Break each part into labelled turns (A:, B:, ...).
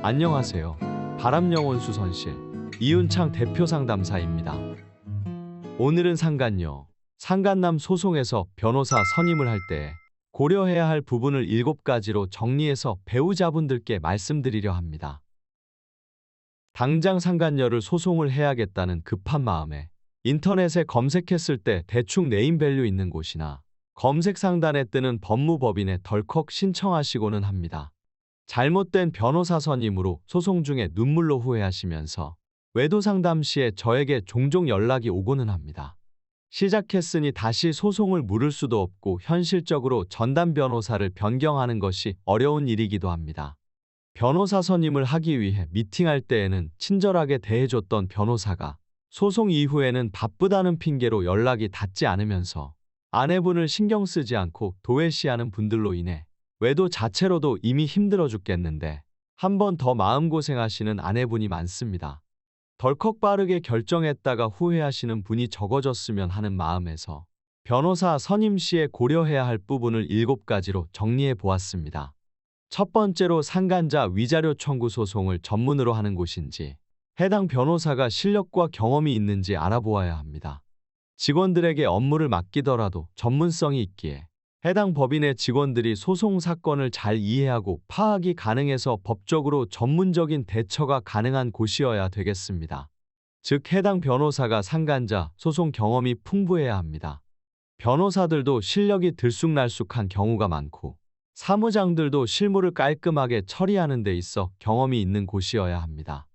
A: 안녕하세요. 바람영혼 수선실 이윤창 대표 상담사입니다. 오늘은 상간남 소송에서 변호사 선임을 할 때 고려해야 할 부분을 7가지로 정리해서 배우자분들께 말씀드리려 합니다. 당장 상간녀를 소송을 해야겠다는 급한 마음에 인터넷에 검색했을 때 대충 네임밸류 있는 곳이나 검색 상단에 뜨는 법무법인에 덜컥 신청하시고는 합니다. 잘못된 변호사 선임으로 소송 중에 눈물로 후회하시면서 외도 상담 시에 저에게 종종 연락이 오고는 합니다. 시작했으니 다시 소송을 물을 수도 없고 현실적으로 전담 변호사를 변경하는 것이 어려운 일이기도 합니다. 변호사 선임을 하기 위해 미팅할 때에는 친절하게 대해줬던 변호사가 소송 이후에는 바쁘다는 핑계로 연락이 닿지 않으면서 아내분을 신경 쓰지 않고 도외시하는 분들로 인해 외도 자체로도 이미 힘들어 죽겠는데 한 번 더 마음고생하시는 아내분이 많습니다. 덜컥 빠르게 결정했다가 후회하시는 분이 적어졌으면 하는 마음에서 변호사 선임 시에 고려해야 할 부분을 7가지로 정리해 보았습니다. 첫 번째로 상간자 위자료 청구 소송을 전문으로 하는 곳인지 해당 변호사가 실력과 경험이 있는지 알아보아야 합니다. 직원들에게 업무를 맡기더라도 전문성이 있기에 해당 법인의 직원들이 소송 사건을 잘 이해하고 파악이 가능해서 법적으로 전문적인 대처가 가능한 곳이어야 되겠습니다. 즉 해당 변호사가 상간자 소송 경험이 풍부해야 합니다. 변호사들도 실력이 들쑥날쑥한 경우가 많고 사무장들도 실무를 깔끔하게 처리하는 데 있어 경험이 있는 곳이어야 합니다.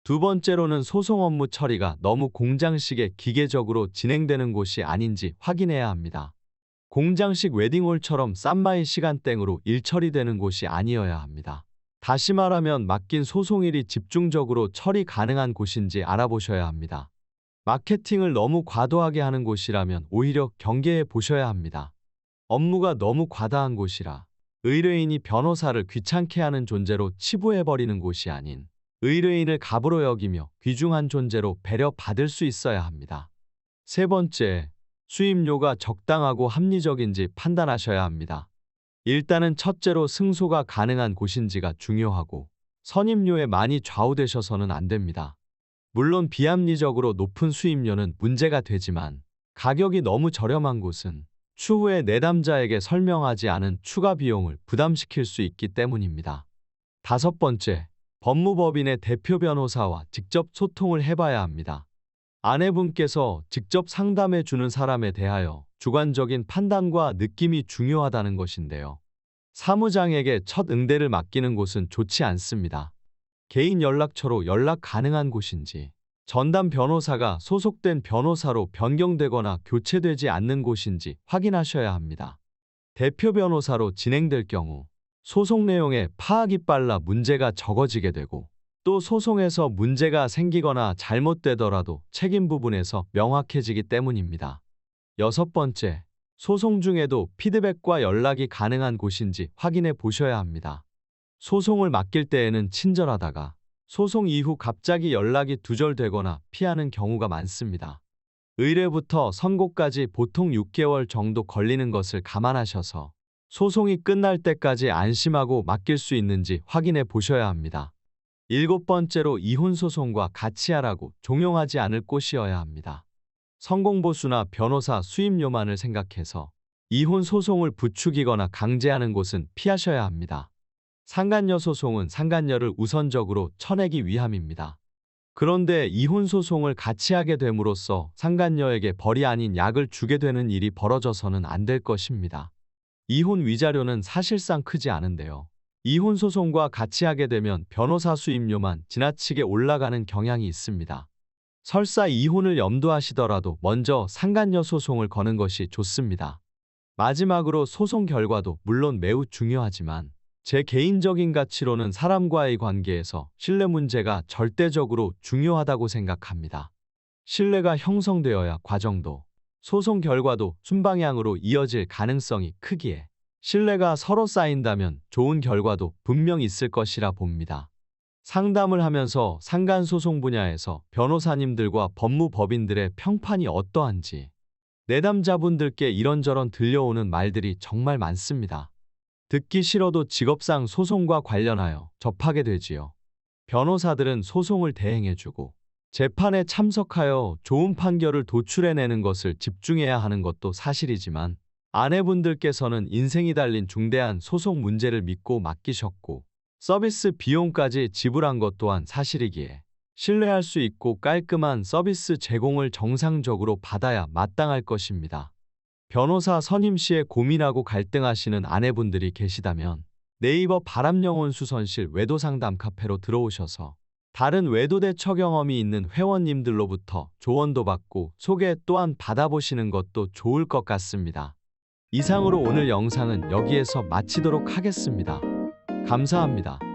A: 두 번째로는 소송 업무 처리가 너무 공장식의 기계적으로 진행되는 곳이 아닌지 확인해야 합니다. 공장식 웨딩홀처럼 쌈마이 시간땡으로 일 처리되는 곳이 아니어야 합니다. 다시 말하면 맡긴 소송일이 집중적으로 처리 가능한 곳인지 알아보셔야 합니다. 마케팅을 너무 과도하게 하는 곳이라면 오히려 경계해 보셔야 합니다. 업무가 너무 과다한 곳이라 의뢰인이 변호사를 귀찮게 하는 존재로 치부해버리는 곳이 아닌 의뢰인을 갑으로 여기며 귀중한 존재로 배려받을 수 있어야 합니다. 세 번째, 수임료가 적당하고 합리적인지 판단하셔야 합니다. 일단은 첫째로 승소가 가능한 곳인지가 중요하고 선임료에 많이 좌우되셔서는 안 됩니다. 물론 비합리적으로 높은 수임료는 문제가 되지만 가격이 너무 저렴한 곳은 추후에 내담자에게 설명하지 않은 추가 비용을 부담시킬 수 있기 때문입니다. 다섯 번째, 법무법인의 대표 변호사와 직접 소통을 해봐야 합니다. 아내분께서 직접 상담해 주는 사람에 대하여 주관적인 판단과 느낌이 중요하다는 것인데요. 사무장에게 첫 응대를 맡기는 곳은 좋지 않습니다. 개인 연락처로 연락 가능한 곳인지, 전담 변호사가 소속된 변호사로 변경되거나 교체되지 않는 곳인지 확인하셔야 합니다. 대표 변호사로 진행될 경우 소송 내용에 파악이 빨라 문제가 적어지게 되고 또 소송에서 문제가 생기거나 잘못되더라도 책임 부분에서 명확해지기 때문입니다. 여섯 번째, 소송 중에도 피드백과 연락이 가능한 곳인지 확인해 보셔야 합니다. 소송을 맡길 때에는 친절하다가 소송 이후 갑자기 연락이 두절되거나 피하는 경우가 많습니다. 의뢰부터 선고까지 보통 6개월 정도 걸리는 것을 감안하셔서 소송이 끝날 때까지 안심하고 맡길 수 있는지 확인해 보셔야 합니다. 일곱 번째로 이혼소송과 같이 하라고 종용하지 않을 곳이어야 합니다. 성공보수나 변호사 수임료만을 생각해서 이혼소송을 부추기거나 강제하는 곳은 피하셔야 합니다. 상간녀 소송은 상간녀를 우선적으로 쳐내기 위함입니다. 그런데 이혼소송을 같이 하게 됨으로써 상간녀에게 벌이 아닌 약을 주게 되는 일이 벌어져서는 안 될 것입니다. 이혼 위자료는 사실상 크지 않은데요. 이혼 소송과 같이 하게 되면 변호사 수임료만 지나치게 올라가는 경향이 있습니다. 설사 이혼을 염두하시더라도 먼저 상간녀 소송을 거는 것이 좋습니다. 마지막으로 소송 결과도 물론 매우 중요하지만 제 개인적인 가치로는 사람과의 관계에서 신뢰 문제가 절대적으로 중요하다고 생각합니다. 신뢰가 형성되어야 과정도 소송 결과도 순방향으로 이어질 가능성이 크기에 신뢰가 서로 쌓인다면 좋은 결과도 분명 있을 것이라 봅니다. 상담을 하면서 상간소송 분야에서 변호사님들과 법무법인들의 평판이 어떠한지 내담자분들께 이런저런 들려오는 말들이 정말 많습니다. 듣기 싫어도 직업상 소송과 관련하여 접하게 되지요. 변호사들은 소송을 대행해주고 재판에 참석하여 좋은 판결을 도출해내는 것을 집중해야 하는 것도 사실이지만 아내분들께서는 인생이 달린 중대한 소송 문제를 믿고 맡기셨고 서비스 비용까지 지불한 것 또한 사실이기에 신뢰할 수 있고 깔끔한 서비스 제공을 정상적으로 받아야 마땅할 것입니다. 변호사 선임 시에 고민하고 갈등하시는 아내분들이 계시다면 네이버 바람영혼 수선실 외도상담 카페로 들어오셔서 다른 외도대처 경험이 있는 회원님들로부터 조언도 받고 소개 또한 받아보시는 것도 좋을 것 같습니다. 이상으로 오늘 영상은 여기에서 마치도록 하겠습니다. 감사합니다.